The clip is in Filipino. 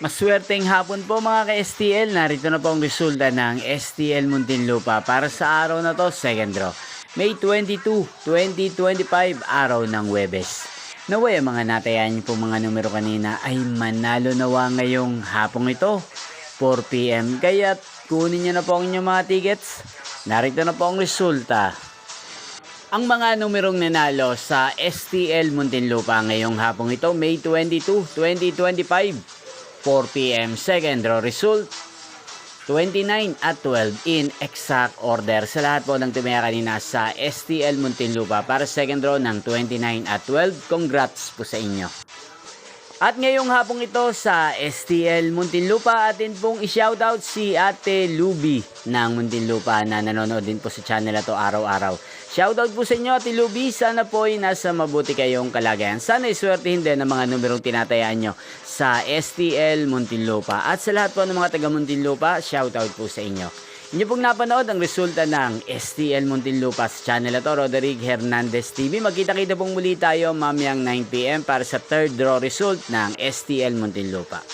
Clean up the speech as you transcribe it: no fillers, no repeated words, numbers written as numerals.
Maswerteng hapon po mga ka-STL. Narito na po ang resulta ng STL Muntinlupa para sa araw na to, second draw. May 22, 2025, araw ng Huwebes. Naway ang mga natayan niyo po mga numero kanina ay manalo nawa ngayong hapong ito, 4 PM. Kaya kunin niyo na po ang inyong mga tickets. Narito na po ang resulta. Ang mga numerong nanalo sa STL Muntinlupa ngayong hapong ito, May 22, 2025. 4 PM second draw result 29 at 12 in exact order sa lahat po ng tumaya kanina sa STL Muntinlupa para second draw ng 29 at 12. Congrats po sa inyo. At ngayong hapong ito sa STL Muntinlupa, atin pong i-shoutout si Ate Luby ng Muntinlupa na nanonood din po sa channel na to araw-araw. Shoutout po sa inyo Ate Luby, sana po ay nasa mabuti kayong kalagayan. Sana iswertihin din ang mga numerong tinatayaan nyo sa STL Muntinlupa. At sa lahat po ng mga taga Muntinlupa, shoutout po sa inyo. Inyo pong napanood ang resulta ng STL Muntinlupa sa channel na to, Roderick Hernandez TV. Magkita-kita pong muli tayo mamayang 9 PM para sa third draw result ng STL Muntinlupa.